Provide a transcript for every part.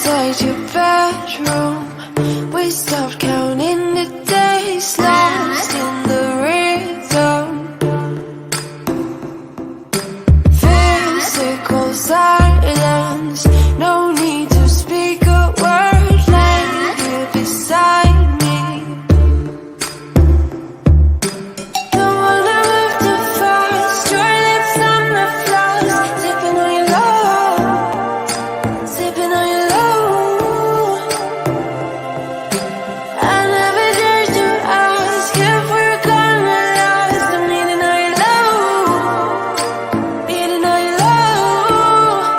inside your bedroom. We stopped counting the days, lost in the rhythm. Physical silence, no need to speak a word. Lay here beside me. Don't wanna move too fast. Your lips on the floor, sipping on your love, sipping on your love. I never dared to ask if we're gonna last. I'm needing all your love, needing all your love.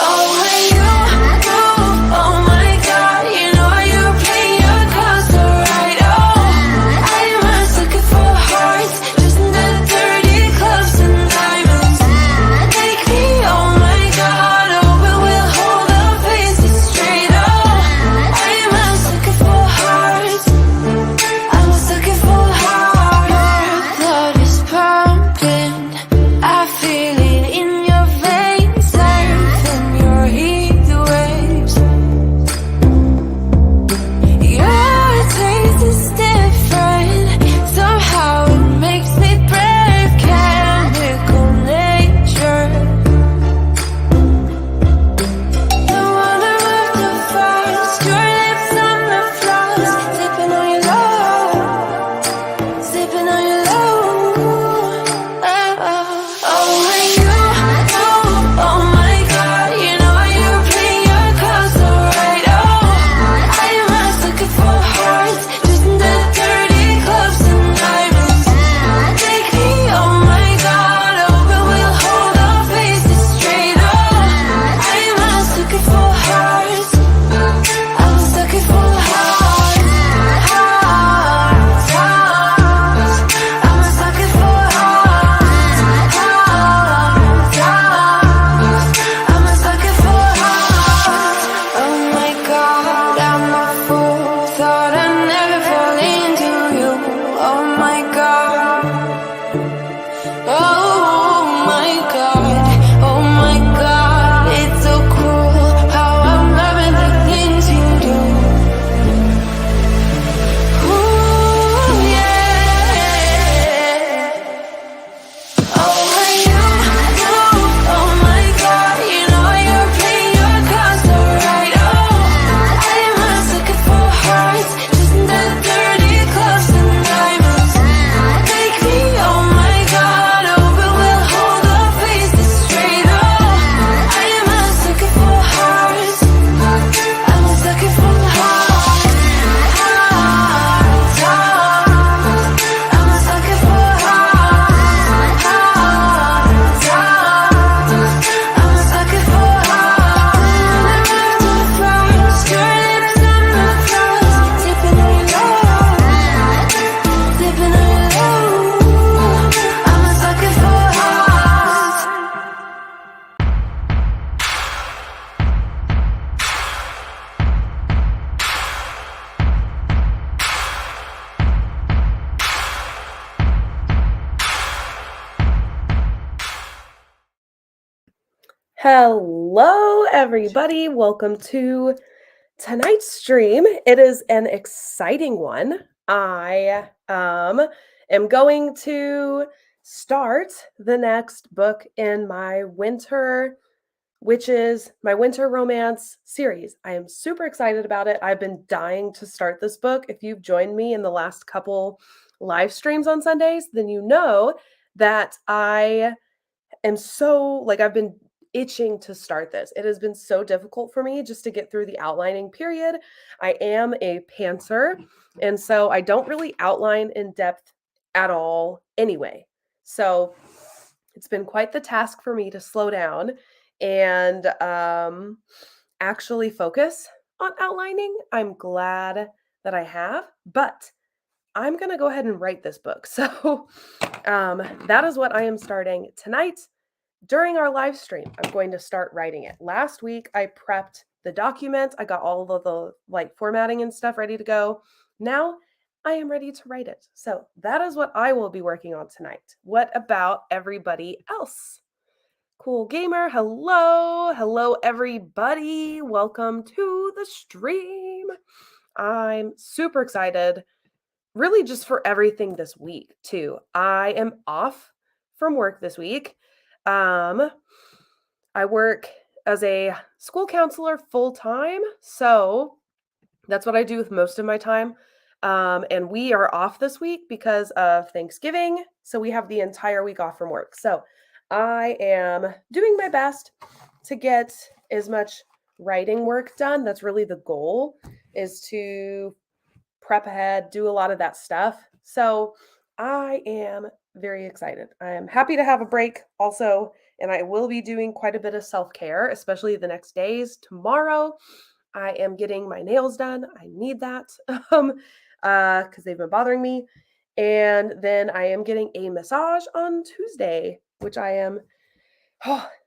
Oh, when you move, oh my God, you know you play your cards so right. Oh, I must looking for hearts, just in the dirty clubs and diamonds. Take me, oh my God, oh, but we'll hold our faces straight. Oh, I must looking for hearts, I was looking for hearts. Blood is pumping, I feel it in your veins, surfing your heat waves. Your taste is different, somehow it makes me brave. Chemical nature. Don't wanna move too fast. Your lips on the floor, sipping on your love, sipping on your love. Oh, when you move, oh my God, you know you play your cards so right. Oh, I must looking for hearts, just in the dirty clubs and diamonds. Take me, oh my God, oh, but we'll hold our faces straight. Oh, I must looking for hearts, I was looking for hearts, hearts, hearts. I was looking for hearts, hearts, hearts. I was looking for hearts. Oh my God, I'm a fool. Thought I'd never fall into you. Oh my God. Oh my God. Oh my God. It's so cruel how I'm loving the things you do. Ooh, yeah. Oh, when you move, oh my God, you know you play your cards so right. Oh, I must looking for hearts, just in the dirty clubs and diamonds. Take me, oh my God, oh, but we'll hold our faces straight. Oh, I must looking for hearts, I was looking for hearts, hearts, hearts. I was looking for hearts, hearts, hearts. I was looking for hearts. Too fast, your lips on the floor, sipping on your love, sipping on your love. I was looking for hearts. Hello, everybody. Welcome to tonight's stream. It is an exciting one. I am going to start the next book in my winter romance series. I am super excited about it. I've been dying to start this book. If you've joined me in the last couple live streams on Sundays, then you know that I am I've been itching to start this. It has been so difficult for me just to get through the outlining period. I am a pantser, and so I don't really outline in depth at all anyway. So it's been quite the task for me to slow down and actually focus on outlining. I'm glad that I have, but I'm going to go ahead and write this book. So that is what I am starting tonight. During our live stream, I'm going to start writing it. Last week, I prepped the document. I got all of the formatting and stuff ready to go. Now I am ready to write it. So that is what I will be working on tonight. What about everybody else? Cool Gamer. Hello. Hello, everybody. Welcome to the stream. I'm super excited, really just for everything this week, too. I am off from work this week. I work as a school counselor full time, so that's what I do with most of my time. And we are off this week because of Thanksgiving. So we have the entire week off from work. So I am doing my best to get as much writing work done. That's really the goal, is to prep ahead, do a lot of that stuff. So I am very excited. I am happy to have a break also. And I will be doing quite a bit of self-care, especially the next days. Tomorrow, I am getting my nails done. I need that because they've been bothering me. And then I am getting a massage on Tuesday, which I am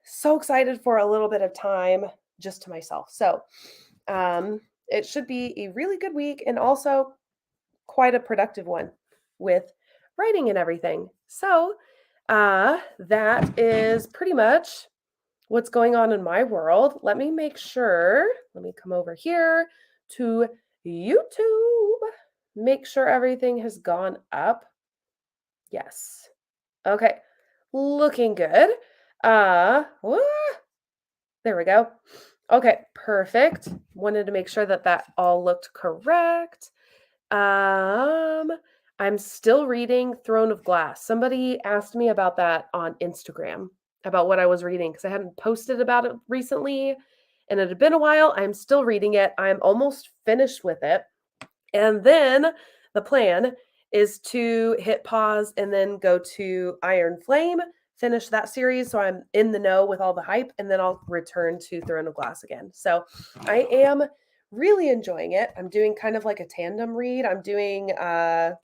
so excited for a little bit of time just to myself. So it should be a really good week and also quite a productive one with writing and everything. So that is pretty much what's going on in my world. Let me make sure, let me come over here to YouTube, make sure everything has gone up. Yes. Okay. Looking good. Wah, there we go. Okay, perfect. Wanted to make sure that that all looked correct. I'm still reading Throne of Glass. Somebody asked me about that on Instagram, about what I was reading, because I hadn't posted about it recently and it had been a while. I'm still reading it. I'm almost finished with it. And then the plan is to hit pause and then go to Iron Flame, finish that series so I'm in the know with all the hype, and then I'll return to Throne of Glass again. So I am really enjoying it. I'm doing kind of like a tandem read. I'm doing well,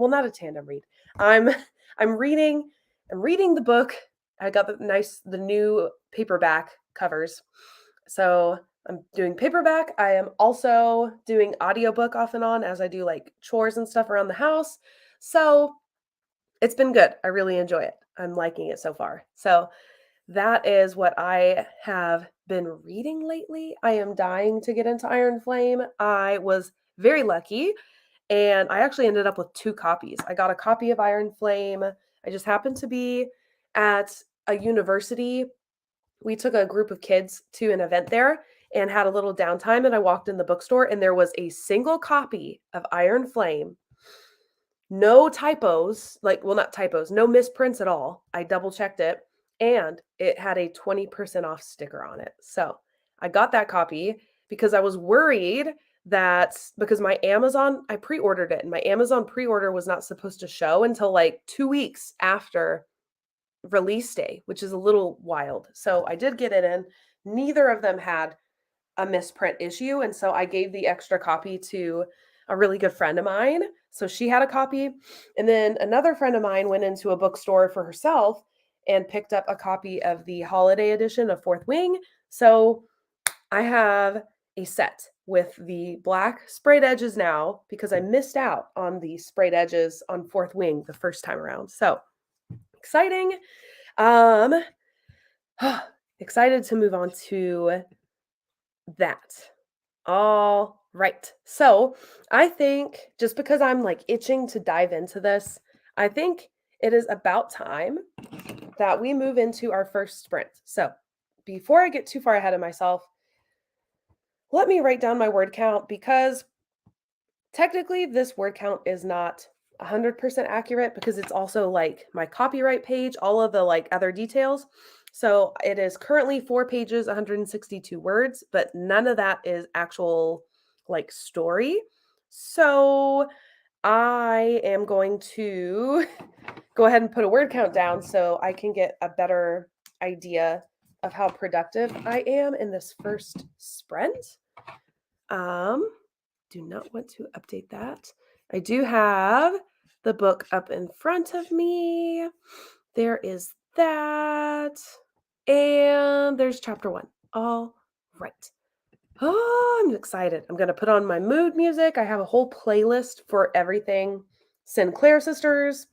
not a tandem read. I'm reading the book. I got the new paperback covers. So I'm doing paperback. I am also doing audiobook off and on as I do like chores and stuff around the house. So it's been good. I really enjoy it. I'm liking it so far. So that is what I have been reading lately. I am dying to get into Iron Flame. I was very lucky and I actually ended up with 2 copies. I got a copy of Iron Flame. I just happened to be at a university. We took a group of kids to an event there and had a little downtime, and I walked in the bookstore and there was a single copy of Iron Flame. No typos, not typos, no misprints at all. I double checked it and it had a 20% off sticker on it. So I got that copy because I was worried that because I pre-ordered it and my Amazon pre-order was not supposed to show until like 2 weeks after release day, which is a little wild. So I did get it in. Neither of them had a misprint issue. And so I gave the extra copy to a really good friend of mine. So she had a copy. And then another friend of mine went into a bookstore for herself and picked up a copy of the holiday edition of Fourth Wing. So I have a set with the black sprayed edges now because I missed out on the sprayed edges on Fourth Wing the first time around. So exciting. Excited to move on to that. All right. So I think just because I'm like itching to dive into this, I think it is about time that we move into our first sprint. So before I get too far ahead of myself, let me write down my word count because technically this word count is not 100% accurate because it's also like my copyright page, all of the like other details. So it is currently 4 pages, 162 words, but none of that is actual like story. So I am going to go ahead and put a word count down so I can get a better idea of how productive I am in this first sprint. Do not want to update that. I do have the book up in front of me. There is that. And there's chapter 1. All right. Oh, I'm excited. I'm going to put on my mood music. I have a whole playlist for everything Sinclair Sisters.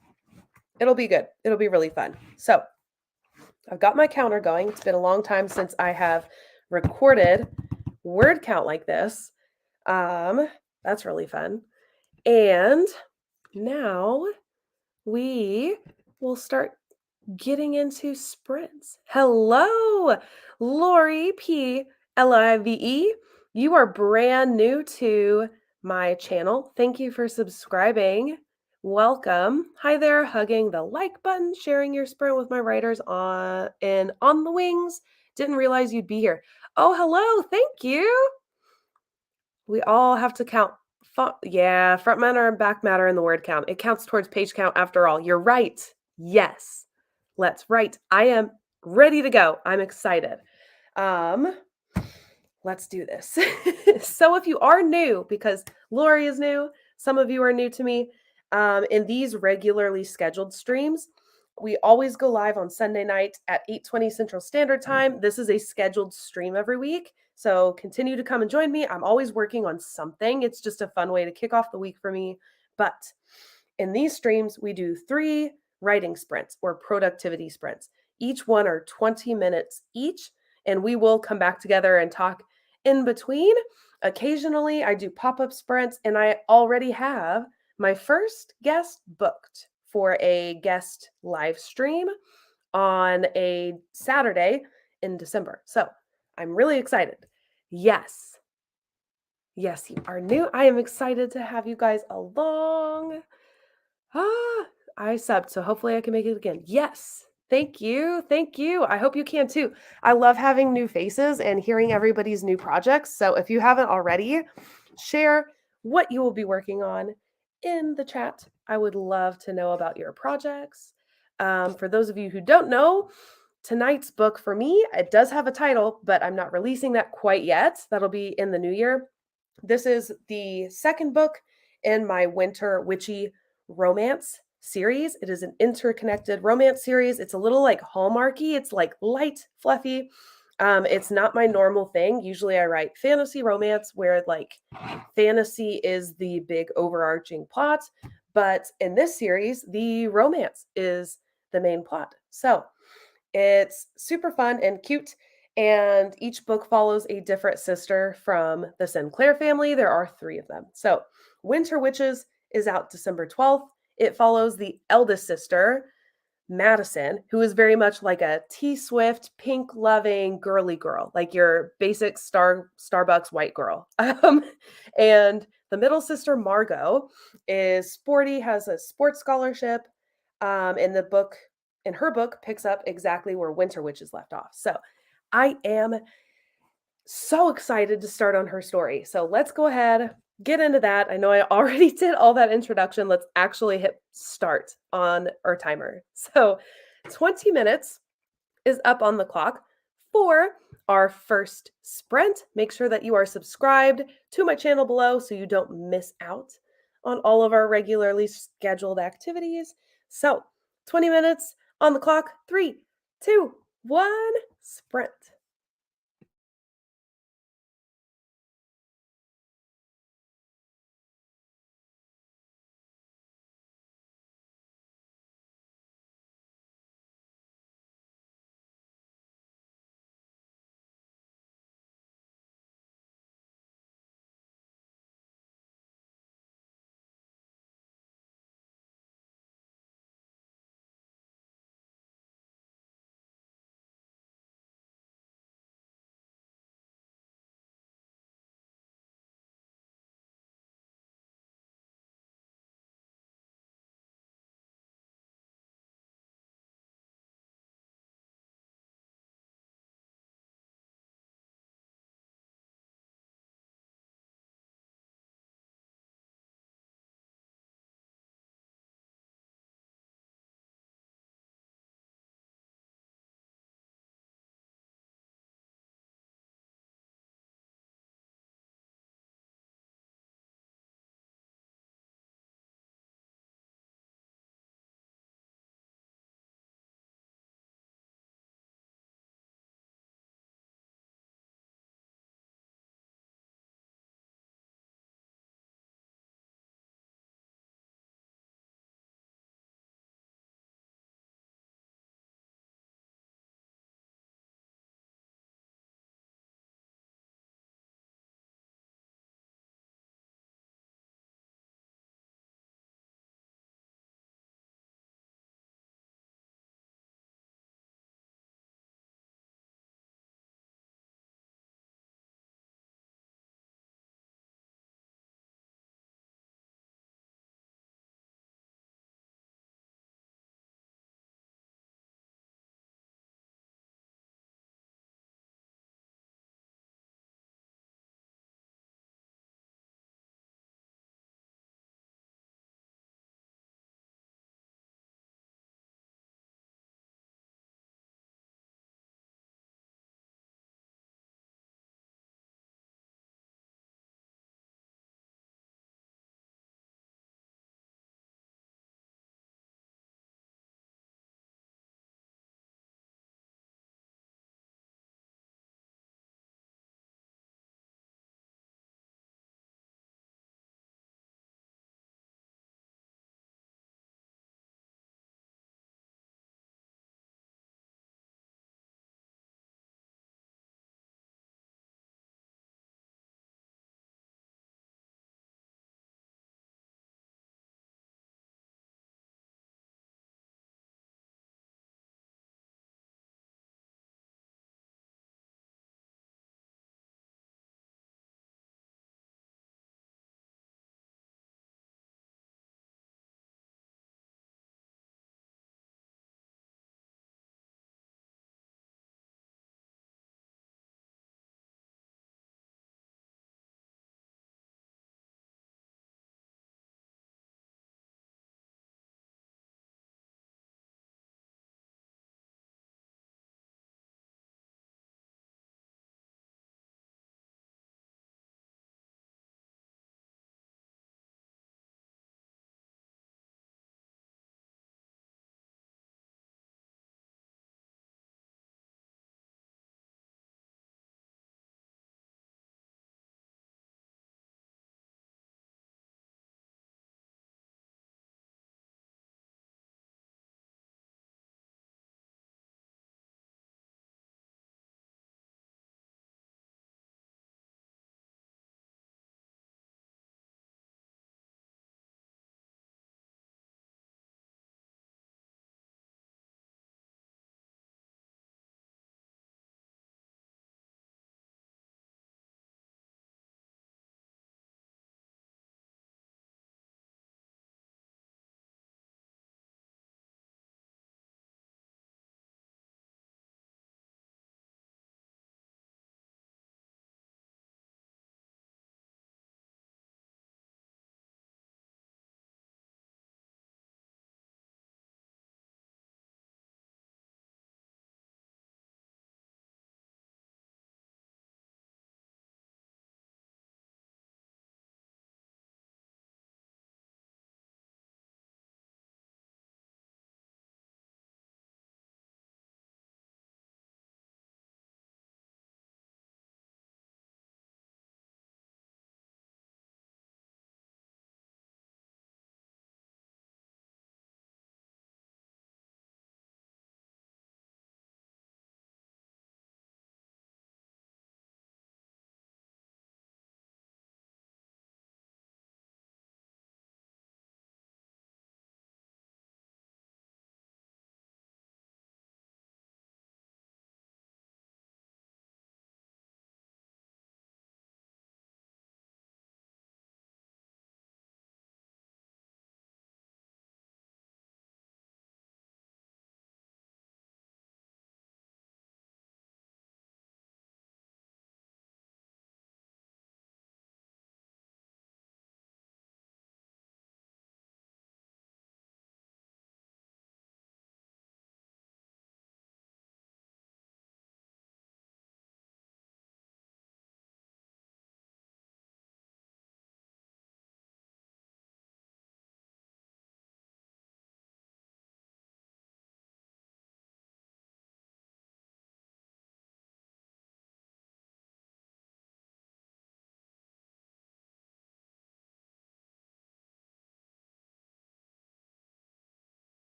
It'll be good. It'll be really fun. So I've got my counter going. It's been a long time since I have recorded word count like this. That's really fun. And now we will start getting into sprints. Hello, Lori P. Live. You are brand new to my channel. Thank you for subscribing. Welcome. Hi there, hugging the like button, sharing your sprint with my writers on the wings. Didn't realize you'd be here. Oh, hello. Thank you. We all have to count. Yeah, front matter and back matter in the word count. It counts towards page count after all. You're right. Yes. Let's write. I am ready to go. I'm excited. Let's do this. So if you are new, because Lori is new, some of you are new to me, in these regularly scheduled streams, we always go live on Sunday night at 8:20 Central Standard Time. This is a scheduled stream every week. So continue to come and join me. I'm always working on something. It's just a fun way to kick off the week for me. But in these streams, we do 3 writing sprints or productivity sprints. Each one are 20 minutes each, and we will come back together and talk in between. Occasionally, I do pop-up sprints, and I already have my first guest booked for a guest live stream on a Saturday in December. So I'm really excited. Yes, you are new. I am excited to have you guys along. I subbed, so hopefully I can make it again. Yes. Thank you. Thank you. I hope you can too. I love having new faces and hearing everybody's new projects. So if you haven't already, share what you will be working on in the chat. I would love to know about your projects. For those of you who don't know, tonight's book for me, it does have a title, but I'm not releasing that quite yet. That'll be in the new year. This is the second book in my winter witchy romance series. It is an interconnected romance series. It's a little like Hallmarky. It's like light, fluffy. It's not my normal thing. Usually I write fantasy romance where like fantasy is the big overarching plot. But in this series, the romance is the main plot. So it's super fun and cute. And each book follows a different sister from the Sinclair family. There are 3 of them. So Winter Witches is out December 12th. It follows the eldest sister, Madison, who is very much like a T-Swift, pink-loving, girly girl, like your basic Starbucks white girl. And the middle sister, Margot, is sporty, has a sports scholarship, and her book picks up exactly where Winter Witches left off. So I am so excited to start on her story. So let's go ahead, get into that. I know I already did all that introduction. Let's actually hit start on our timer. So 20 minutes is up on the clock for our first sprint. Make sure that you are subscribed to my channel below so you don't miss out on all of our regularly scheduled activities. So 20 minutes on the clock. 3, 2, 1, sprint.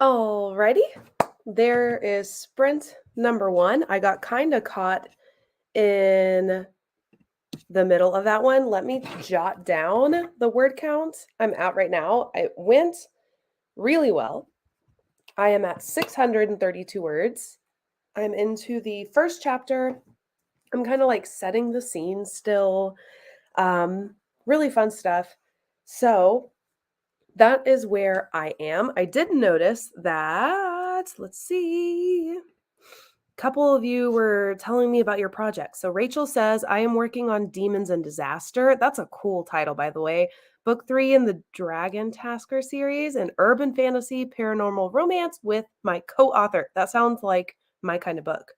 Alrighty. There is sprint number 1. I got kind of caught in the middle of that one. Let me jot down the word count. I'm at right now. It went really well. I am at 632 words. I'm into the first chapter. I'm kind of like setting the scene still. Really fun stuff. So that is where I am. I did notice that, let's see, a couple of you were telling me about your project. So Rachel says, I am working on Demons and Disaster. That's a cool title, by the way. Book 3 in the Dragon Tasker series, an urban fantasy paranormal romance with my co-author. That sounds like my kind of book.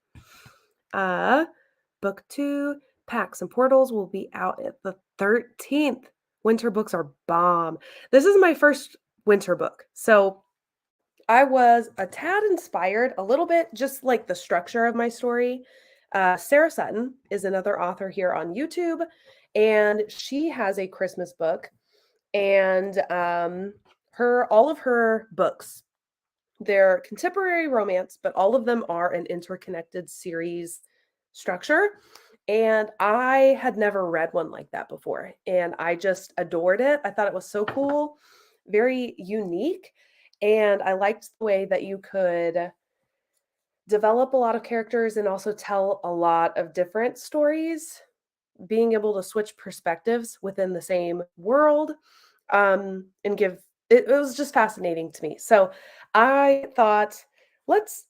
Book 2, Packs and Portals, will be out at the 13th. Winter books are bomb. This is my first winter book. So I was a tad inspired, a little bit, just like the structure of my story. Sarah Sutton is another author here on YouTube, and she has a Christmas book. And all of her books, they're contemporary romance, but all of them are an interconnected series structure. And I had never read one like that before. And I just adored it. I thought it was so cool, very unique. And I liked the way that you could develop a lot of characters and also tell a lot of different stories, being able to switch perspectives within the same world, and give it was just fascinating to me. So I thought, let's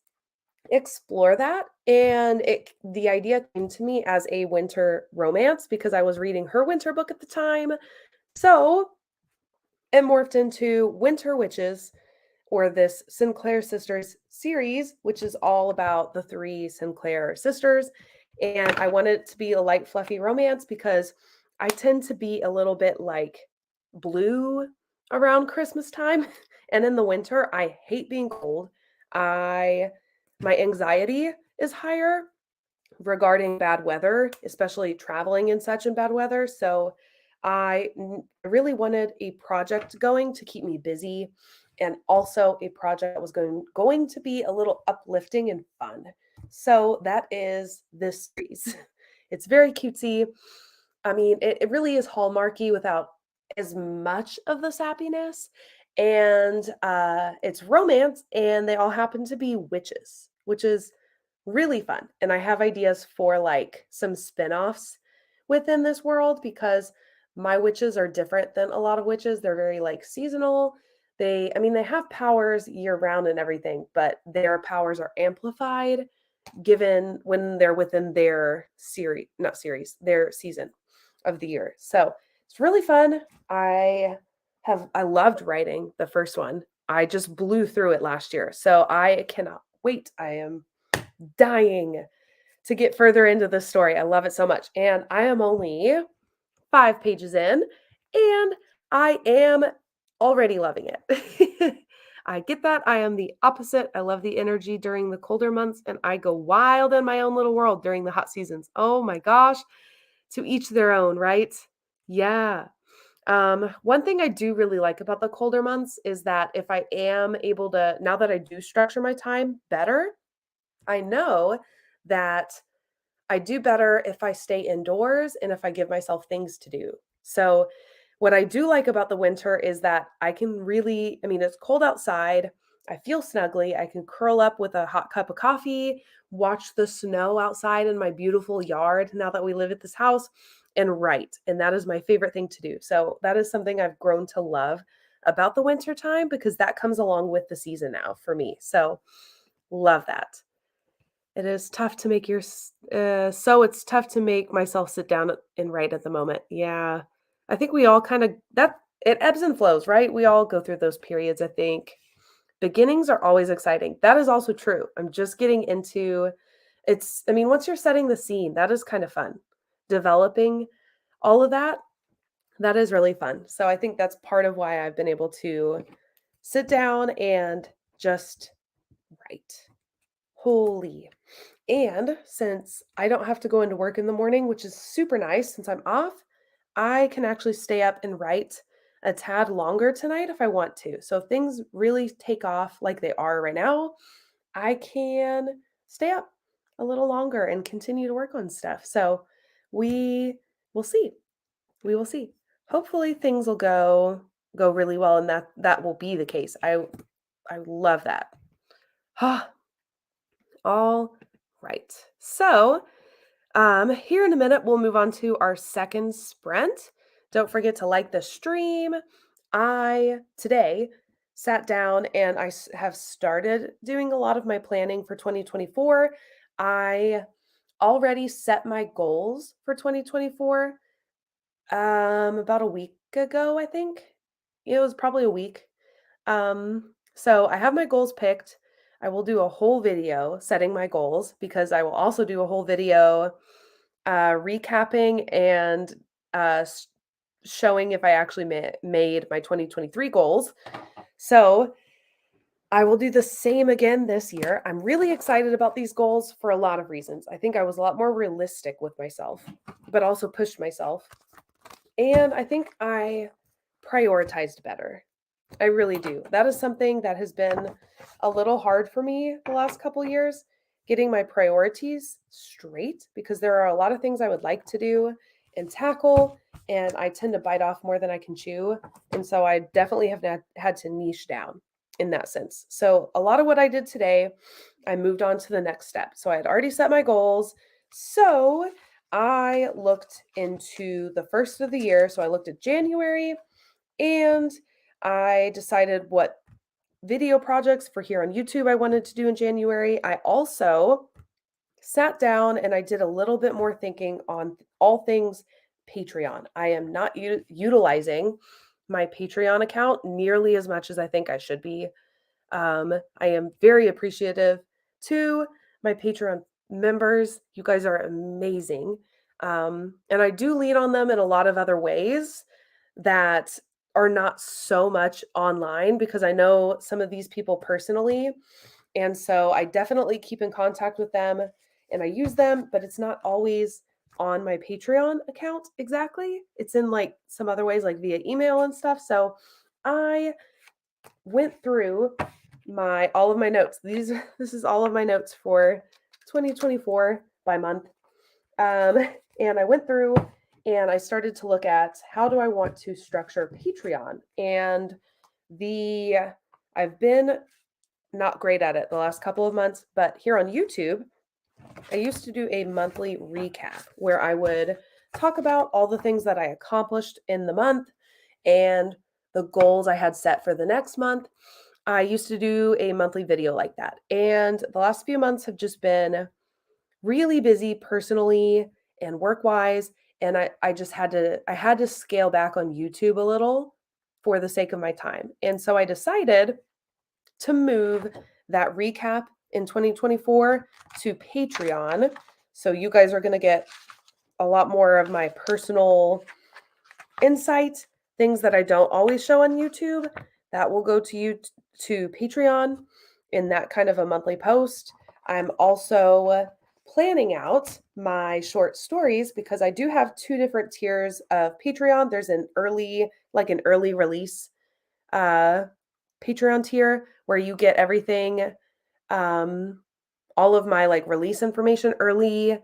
explore that. And the idea came to me as a winter romance because I was reading her winter book at the time. So it morphed into Winter Witches, or this Sinclair Sisters series, which is all about the 3 Sinclair sisters. And I wanted it to be a light, fluffy romance because I tend to be a little bit like blue around Christmas time. And in the winter, I hate being cold. My anxiety is higher regarding bad weather, especially traveling and such in bad weather. So really wanted a project going to keep me busy, and also a project that was going to be a little uplifting and fun. So that is this series. It's very cutesy. I mean, it really is hallmarky without as much of the sappiness. And it's romance, and they all happen to be witches, which is really fun. And I have ideas for like some spin-offs within this world because my witches are different than a lot of witches. They're very like seasonal. I mean, they have powers year round and everything, but their powers are amplified given when they're within their their season of the year. So it's really fun. I loved writing the first one. I just blew through it last year. So I cannot wait. I am dying to get further into this story. I love it so much. And I am only 5 pages in, and I am already loving it. I get that. I am the opposite. I love the energy during the colder months, and I go wild in my own little world during the hot seasons. Oh my gosh. To each their own, right? Yeah. One thing I do really like about the colder months is that if I am able to, now that I do structure my time better, I know that I do better if I stay indoors and if I give myself things to do. So, what I do like about the winter is that I can really, I mean, it's cold outside. I feel snugly. I can curl up with a hot cup of coffee, watch the snow outside in my beautiful yard now that we live at this house, and write. And that is my favorite thing to do. So, that is something I've grown to love about the winter time because that comes along with the season now for me. So, love that. It is tough to make so it's tough to make myself sit down and write at the moment. Yeah. I think we all kind of that it ebbs and flows, right? We all go through those periods, I think. Beginnings are always exciting. That is also true. I'm just getting into I mean, once you're setting the scene, that is kind of fun. Developing all of that, that is really fun. So I think that's part of why I've been able to sit down and just write. Holy. And since I don't have to go into work in the morning, which is super nice since I'm off, I can actually stay up and write a tad longer tonight if I want to. So if things really take off like they are right now, I can stay up a little longer and continue to work on stuff. So we will see. We will see. Hopefully things will go really well, and that will be the case. I love that. All right. So here in a minute, we'll move on to our second sprint. Don't forget to like the stream. I today sat down and have started doing a lot of my planning for 2024. I already set my goals for 2024 about a week ago, I think. It was probably a week. So I have my goals picked. I will do a whole video setting my goals because I will also do a whole video recapping and showing if I actually made my 2023 goals. So I will do the same again this year. I'm really excited about these goals for a lot of reasons. I think I was a lot more realistic with myself, but also pushed myself. And I think I prioritized better. I really do. That is something that has been a little hard for me the last couple years, getting my priorities straight because there are a lot of things I would like to do and tackle, and I tend to bite off more than I can chew. And so I definitely have had to niche down in that sense. So a lot of what I did today, I moved on to the next step. So I had already set my goals. So I looked into the first of the year. So I looked at January and I decided what video projects for here on YouTube I wanted to do in January. I also sat down and I did a little bit more thinking on all things Patreon. I am not utilizing my Patreon account nearly as much as I think I should be. I am very appreciative to my Patreon members. You guys are amazing. And I do lean on them in a lot of other ways that are not so much online because I know some of these people personally. And so I definitely keep in contact with them and I use them, but it's not always on my Patreon account exactly. It's in like some other ways, like via email and stuff. So I went through all of my notes. This is all of my notes for 2024 by month. And I went through and I started to look at how do I want to structure Patreon. And I've been not great at it the last couple of months, but here on YouTube, I used to do a monthly recap where I would talk about all the things that I accomplished in the month and the goals I had set for the next month. I used to do a monthly video like that. And the last few months have just been really busy personally and work-wise. And I just had to scale back on YouTube a little for the sake of my time. And so I decided to move that recap in 2024 to Patreon. So you guys are going to get a lot more of my personal insight, things that I don't always show on YouTube. That will go to Patreon in that kind of a monthly post. I'm also planning out my short stories because I do have two different tiers of Patreon. There's an early release Patreon tier where you get everything, all of my like release information early.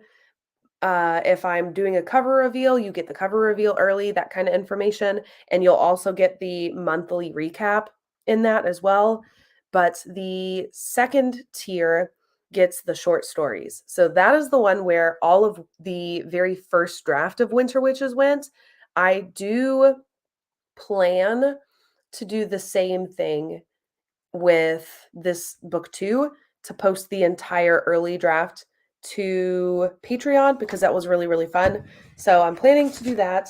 If I'm doing a cover reveal, you get the cover reveal early, that kind of information. And you'll also get the monthly recap in that as well. But the second tier gets the short stories. So that is the one where all of the very first draft of Winter Witches went. I do plan to do the same thing with this book too, to post the entire early draft to Patreon because that was really, really fun. So I'm planning to do that.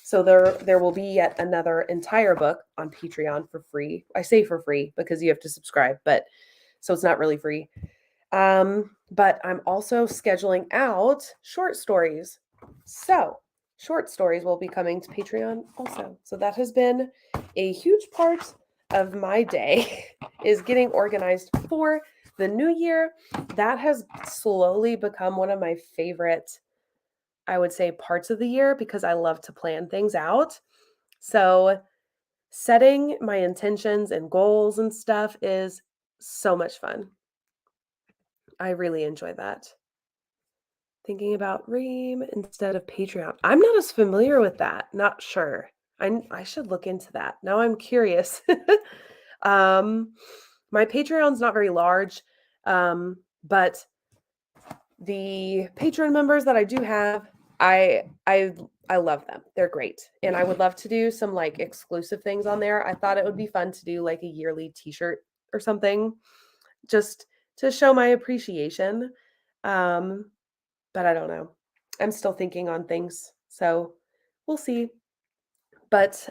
So there will be yet another entire book on Patreon for free. I say for free because you have to subscribe, but so it's not really free. But I'm also scheduling out short stories. So short stories will be coming to Patreon also. So that has been a huge part of my day is getting organized for the new year. That has slowly become one of my favorite, I would say, parts of the year because I love to plan things out. So setting my intentions and goals and stuff is so much fun. I really enjoy that. Thinking about Ream instead of Patreon. I'm not as familiar with that. Not sure. I should look into that. Now I'm curious. um, my Patreon's not very large, but the Patreon members that I do have, I love them. They're great. And I would love to do some like exclusive things on there. I thought it would be fun to do like a yearly t-shirt or something just to show my appreciation. Um, but I don't know. I'm still thinking on things. So we'll see. But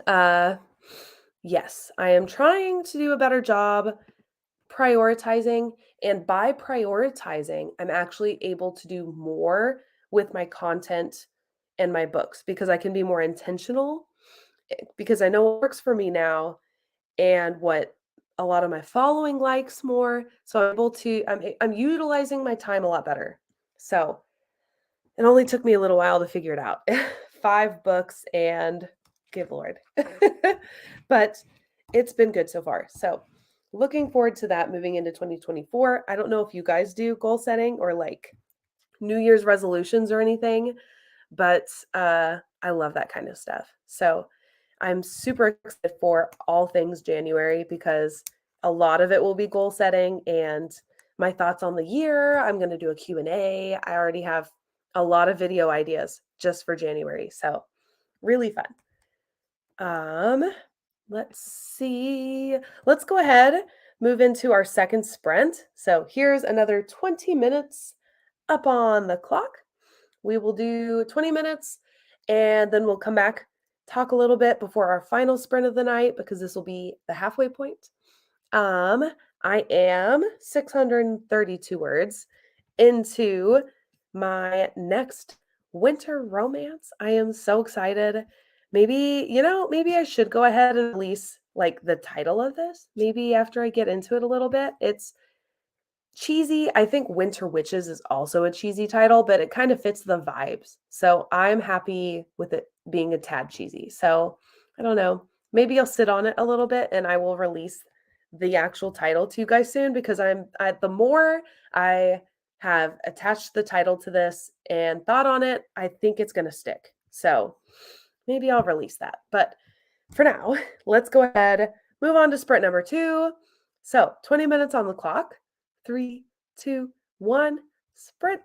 yes, I am trying to do a better job prioritizing. And by prioritizing, I'm actually able to do more with my content and my books because I can be more intentional because I know what works for me now and what a lot of my following likes more. So I'm able to, I'm utilizing my time a lot better. So it only took me a little while to figure it out. 5 books and good Lord. But it's been good so far. So looking forward to that moving into 2024. I don't know if you guys do goal setting or like New Year's resolutions or anything, but I love that kind of stuff. So I'm super excited for all things January because a lot of it will be goal setting and my thoughts on the year. I'm going to do a Q&A. I already have a lot of video ideas just for January. So really fun. Let's see. Let's go ahead, move into our second sprint. So here's another 20 minutes up on the clock. We will do 20 minutes and then we'll come back, talk a little bit before our final sprint of the night because this will be the halfway point. I am 632 words into my next winter romance. I am so excited. Maybe, maybe I should go ahead and release like the title of this. Maybe after I get into it a little bit. It's cheesy. I think Winter Witches is also a cheesy title, but it kind of fits the vibes. So I'm happy with it being a tad cheesy. So I don't know. Maybe I'll sit on it a little bit and I will release the actual title to you guys soon because the more I have attached the title to this and thought on it, I think it's going to stick. So maybe I'll release that. But for now, let's go ahead, move on to sprint number 2. So 20 minutes on the clock. 3, 2, 1, sprint.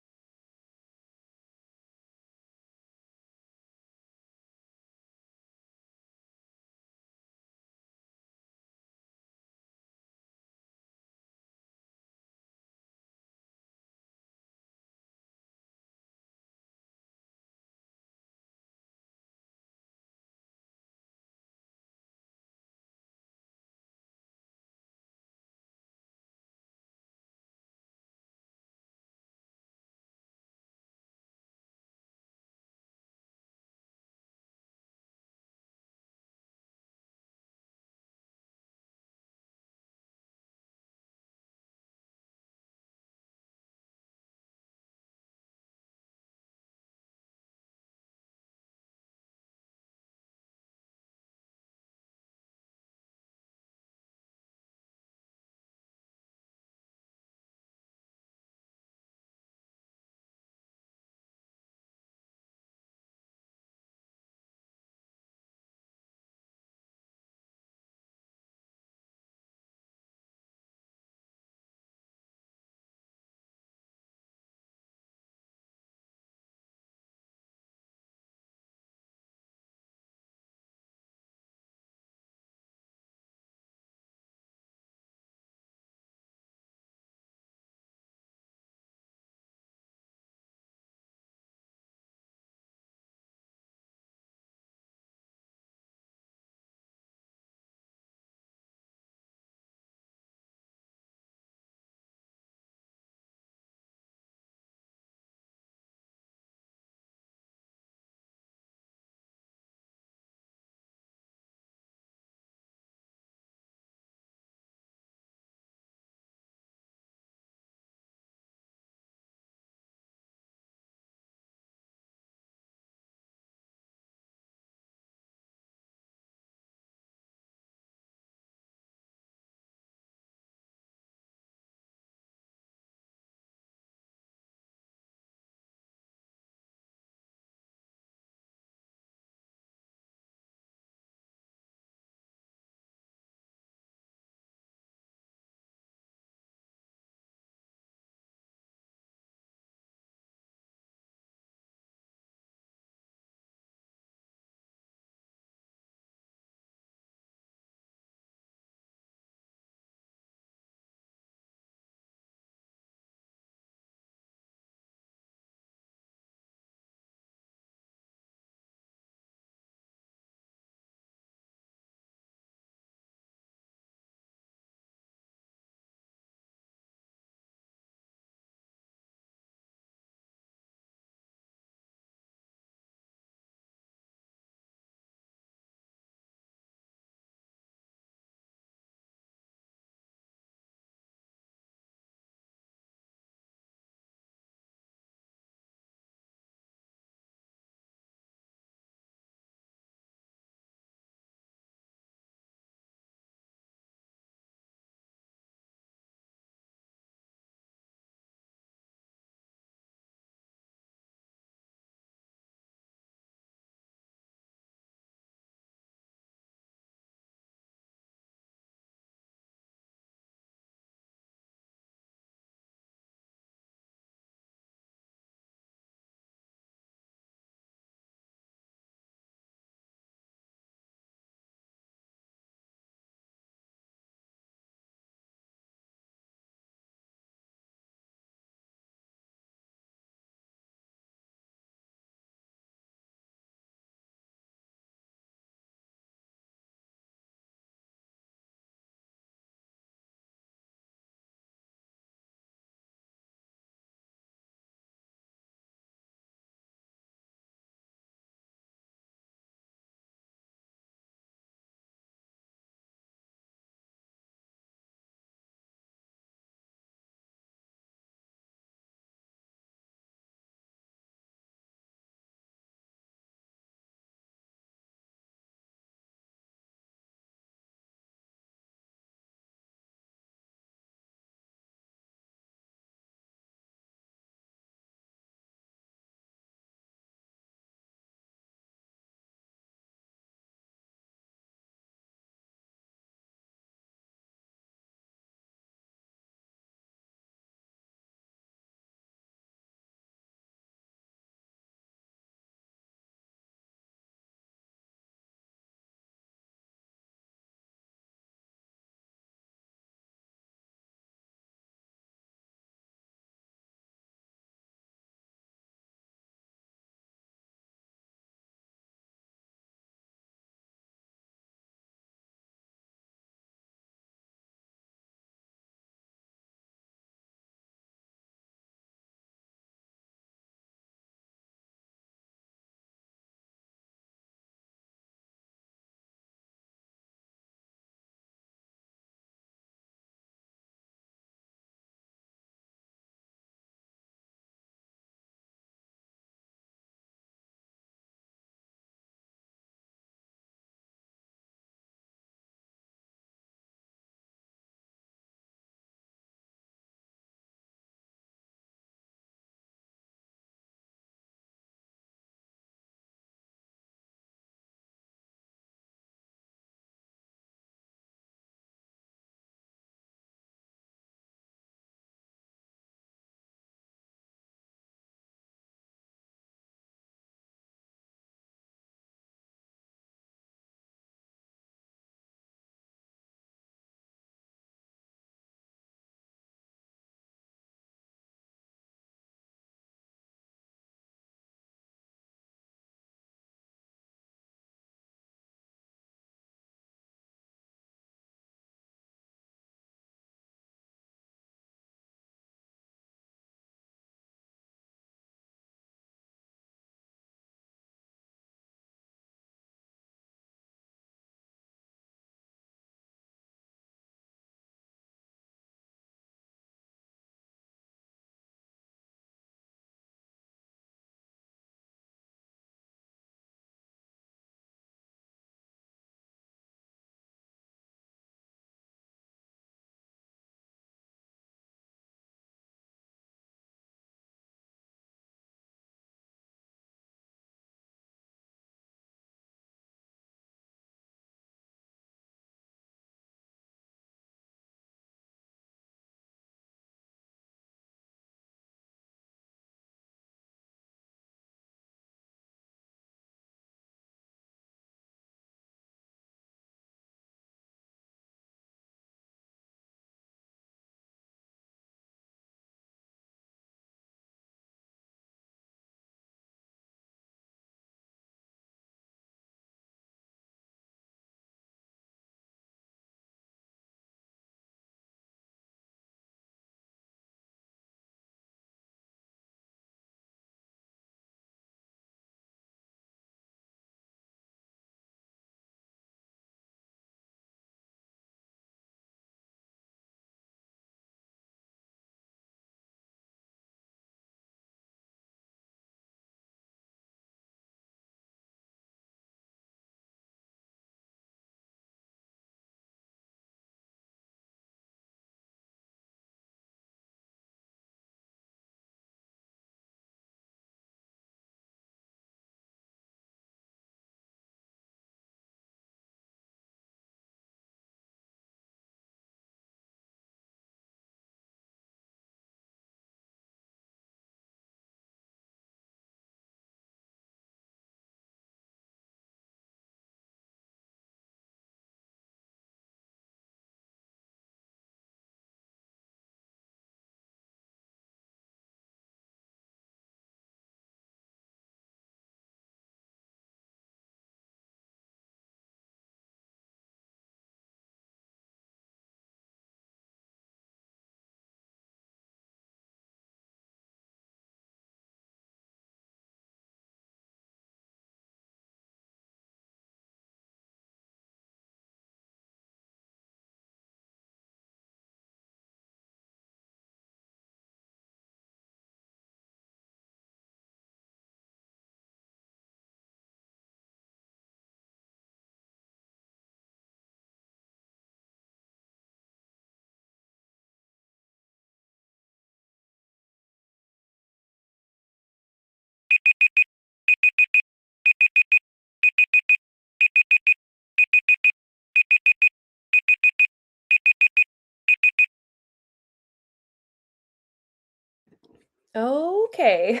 Okay.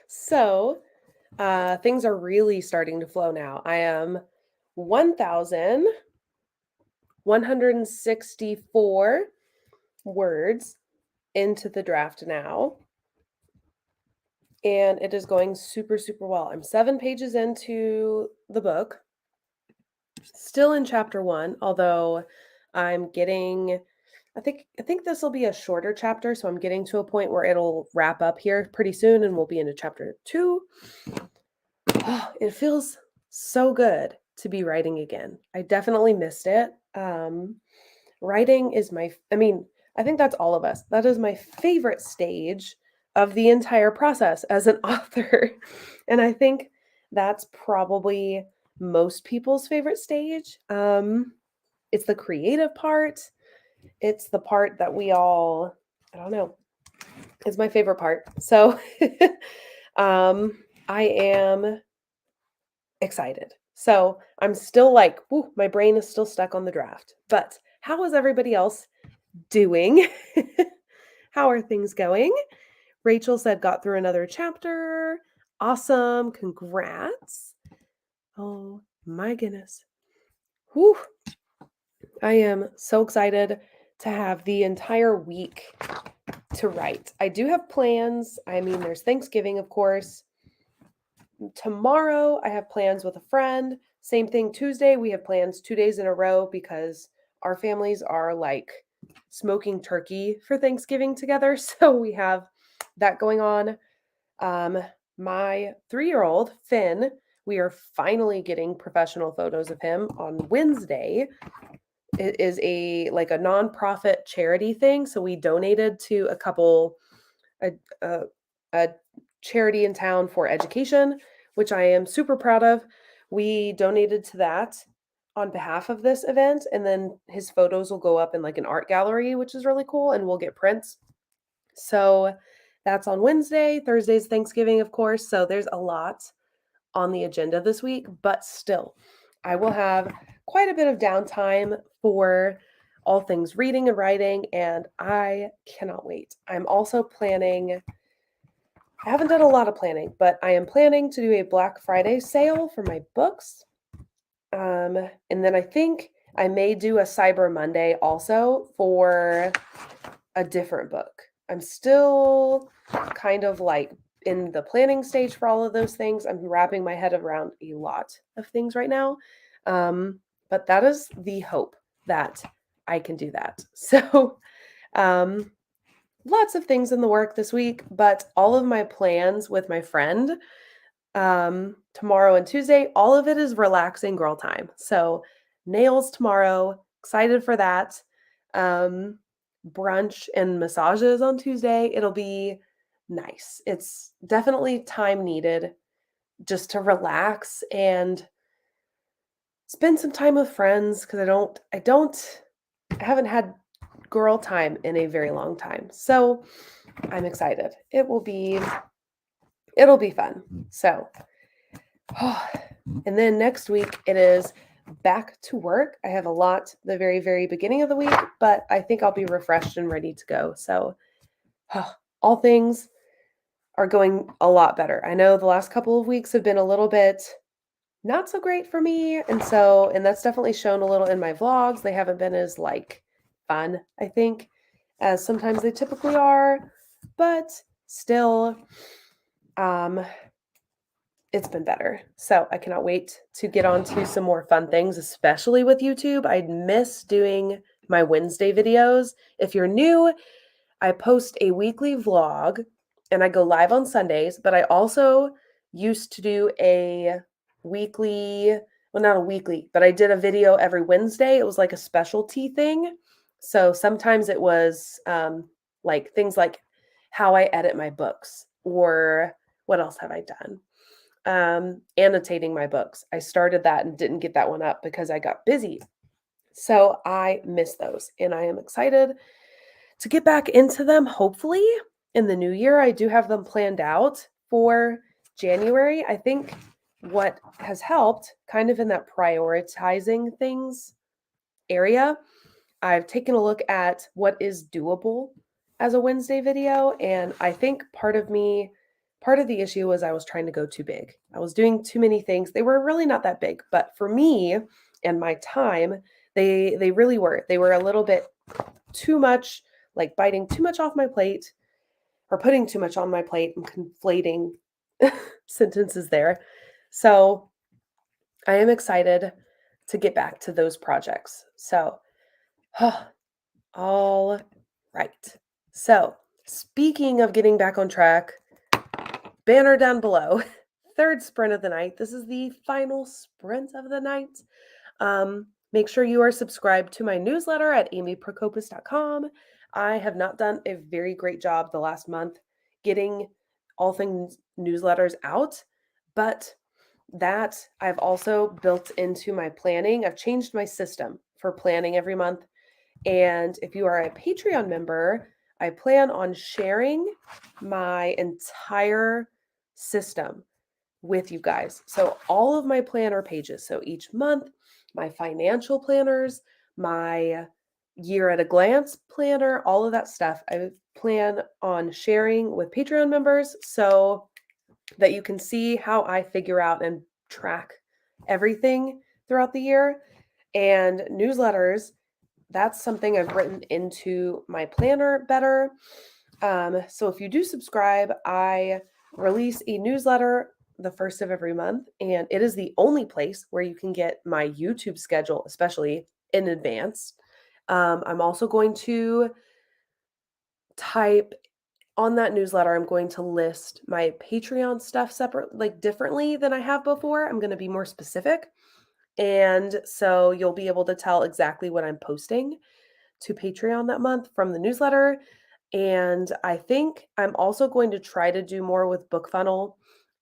So, things are really starting to flow now. I am 1,164 words into the draft now, and it is going super, super well. I'm 7 pages into the book, still in chapter 1, although I'm getting I think this will be a shorter chapter, so I'm getting to a point where it'll wrap up here pretty soon and we'll be into chapter 2. Oh, it feels so good to be writing again. I definitely missed it. Writing is I think that's all of us. That is my favorite stage of the entire process as an author. And I think that's probably most people's favorite stage. It's the creative part. It's the part that I don't know, it's my favorite part. So I am excited. So I'm still like, woo, my brain is still stuck on the draft. But how is everybody else doing? How are things going? Rachel said, got through another chapter. Awesome. Congrats. Oh my goodness. Whew. I am so excited to have the entire week to write. I do have plans. I mean, there's Thanksgiving, of course. Tomorrow, I have plans with a friend. Same thing Tuesday. We have plans 2 days in a row because our families are like smoking turkey for Thanksgiving together. So we have that going on. My 3-year-old, Finn, we are finally getting professional photos of him on Wednesday. It is a nonprofit charity thing. So we donated to a, a, a charity in town for education, which I am super proud of. We donated to that on behalf of this event, and then his photos will go up in like an art gallery, which is really cool, and we'll get prints. So that's on Wednesday. Thursday's Thanksgiving, of course. So there's a lot on the agenda this week, but still, I will have quite a bit of downtime for all things reading and writing, and I cannot wait. I'm also planning, I haven't done a lot of planning, but I am planning to do a Black Friday sale for my books. And then I think I may do a Cyber Monday also for a different book. I'm still kind of like in the planning stage for all of those things. I'm wrapping my head around a lot of things right now. But that is the hope that I can do that. So, lots of things in the work this week, but all of my plans with my friend tomorrow and Tuesday, all of it is relaxing girl time. So, nails tomorrow, excited for that. Brunch and massages on Tuesday. It'll be nice. It's definitely time needed just to relax and spend some time with friends because I haven't had girl time in a very long time. So I'm excited. It'll be fun. So, and then next week it is back to work. I have a lot the very, very beginning of the week, but I think I'll be refreshed and ready to go. So, all things are going a lot better. I know the last couple of weeks have been a little bit not so great for me. And that's definitely shown a little in my vlogs. They haven't been as like fun, I think, as sometimes they typically are, but still, it's been better. So I cannot wait to get on to some more fun things, especially with YouTube. I miss doing my Wednesday videos. If you're new, I post a weekly vlog and I go live on Sundays, but I also used to do a weekly, well, not a weekly, but I did a video every Wednesday. It was like a specialty thing. So sometimes it was like things like how I edit my books, or what else have I done? Annotating my books. I started that and didn't get that one up because I got busy. So I miss those and I am excited to get back into them. Hopefully in the new year. I do have them planned out for January. I think what has helped kind of in that prioritizing things area, I've taken a look at what is doable as a Wednesday video, and I think part of the issue was I was trying to go too big. I was doing too many things. They were really not that big, but for me and my time, they really were. They were a little bit too much, like biting too much off my plate or putting too much on my plate. I'm conflating sentences there. So, I am excited to get back to those projects. So, all right. So, speaking of getting back on track, banner down below, third sprint of the night. This is the final sprint of the night. Make sure you are subscribed to my newsletter at amyprokopis.com. I have not done a very great job the last month getting all things newsletters out, but that I've also built into my planning. I've changed my system for planning every month. And if you are a Patreon member, I plan on sharing my entire system with you guys. So, all of my planner pages, so each month, my financial planners, my year at a glance planner, all of that stuff, I plan on sharing with Patreon members so that you can see how I figure out and track everything throughout the year. And newsletters, that's something I've written into my planner better. So if you do subscribe, I release a newsletter the first of every month, and it is the only place where you can get my YouTube schedule, especially in advance. I'm also going to type on that newsletter, I'm going to list my Patreon stuff separate, like differently than I have before. I'm going to be more specific. And so you'll be able to tell exactly what I'm posting to Patreon that month from the newsletter. And I think I'm also going to try to do more with BookFunnel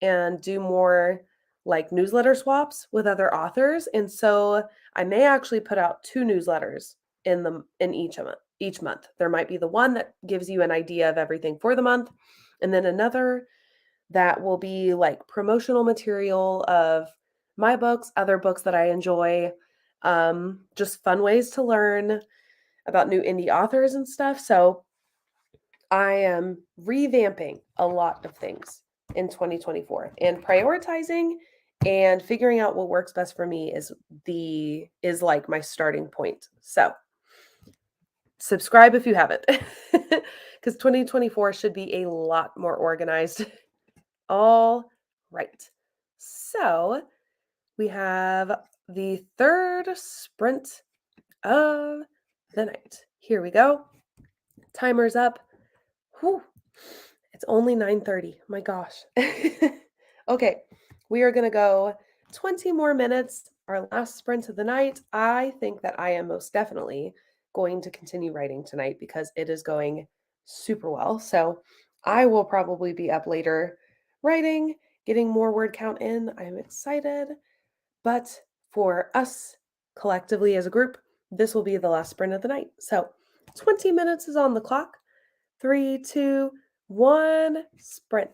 and do more like newsletter swaps with other authors. And so I may actually put out two newsletters in each month. There might be the one that gives you an idea of everything for the month, and then another that will be like promotional material of my books, other books that I enjoy, just fun ways to learn about new indie authors and stuff. So I am revamping a lot of things in 2024 and prioritizing and figuring out what works best for me is like my starting point. So subscribe if you haven't, because 2024 should be a lot more organized. All right. So we have the third sprint of the night. Here we go. Timer's up. Whew. It's only 9:30. My gosh. Okay. We are going to go 20 more minutes, our last sprint of the night. I think that I am most definitely going to continue writing tonight because it is going super well. So I will probably be up later writing, getting more word count in. I'm excited. But for us collectively as a group, this will be the last sprint of the night. So 20 minutes is on the clock. 3, 2, 1, sprint.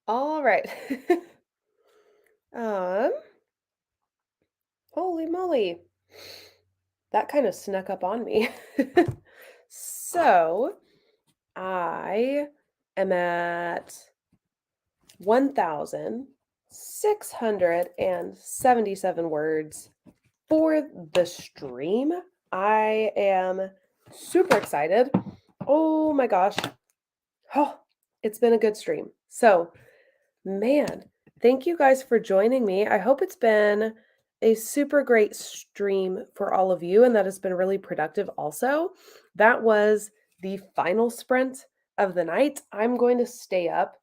All right. um, Holy moly. That kind of snuck up on me. So, I am at 1,677 words for the stream. I am super excited. Oh my gosh. Oh, it's been a good stream. So, man, thank you guys for joining me. I hope it's been a super great stream for all of you and that it's been really productive also. That was the final sprint of the night. I'm going to stay up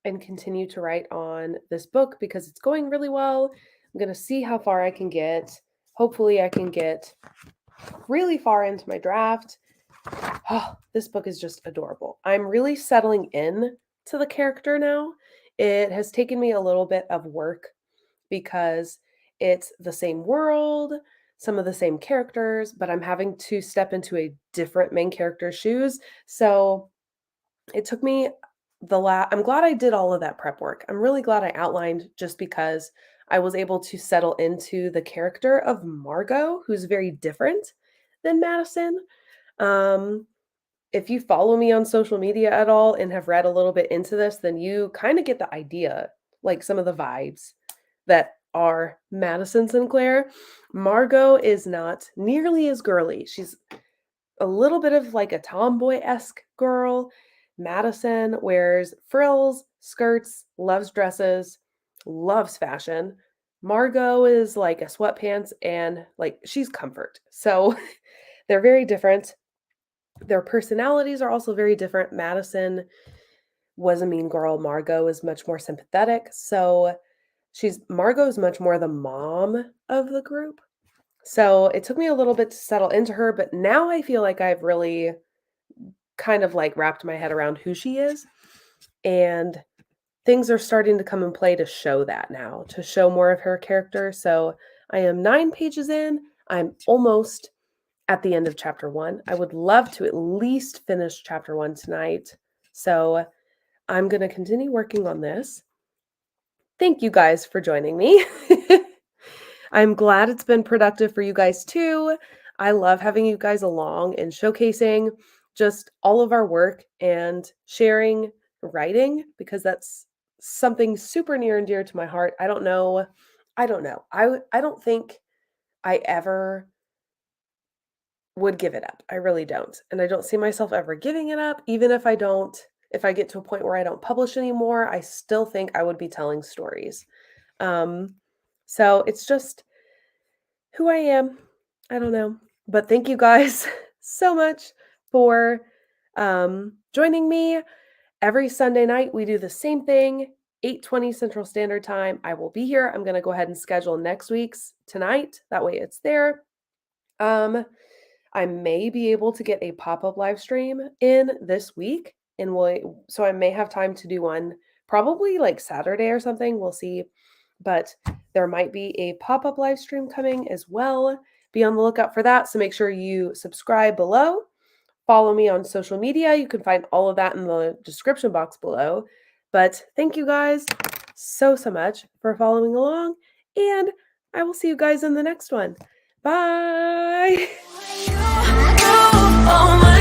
and continue to write on this book because it's going really well. I'm going to see how far I can get. Hopefully, I can get really far into my draft. Oh, this book is just adorable. I'm really settling in to the character now. It has taken me a little bit of work because it's the same world, some of the same characters, but I'm having to step into a different main character's shoes. So it took me I'm glad I did all of that prep work. I'm really glad I outlined just because I was able to settle into the character of Margot, who's very different than Madison. Um, if you follow me on social media at all and have read a little bit into this, then you kind of get the idea, like some of the vibes that are Madison Sinclair. Margot is not nearly as girly. She's a little bit of like a tomboy-esque girl. Madison wears frills, skirts, loves dresses, loves fashion. Margot is like a sweatpants and like she's comfort. So they're very different. Their personalities are also very different. Madison was a mean girl. Margot is much more sympathetic. So Margot's much more the mom of the group. So it took me a little bit to settle into her, but now I feel like I've really kind of like wrapped my head around who she is. And things are starting to come in play to show that now, to show more of her character. So I am 9 pages in. I'm almost at the end of chapter 1. I would love to at least finish chapter 1 tonight. So I'm going to continue working on this. Thank you guys for joining me. I'm glad it's been productive for you guys too. I love having you guys along and showcasing just all of our work and sharing writing because that's something super near and dear to my heart. I don't know. I don't think I ever would give it up. I really don't. And I don't see myself ever giving it up. Even if if I get to a point where I don't publish anymore, I still think I would be telling stories. So it's just who I am. I don't know. But thank you guys so much for joining me. Every Sunday night, we do the same thing, 8:20 Central Standard Time. I will be here. I'm going to go ahead and schedule next week's tonight. That way it's there. I may be able to get a pop-up live stream in this week, and so I may have time to do one probably like Saturday or something. We'll see. But there might be a pop-up live stream coming as well. Be on the lookout for that. So make sure you subscribe below. Follow me on social media. You can find all of that in the description box below. But thank you guys so much for following along. And I will see you guys in the next one. Bye. Oh my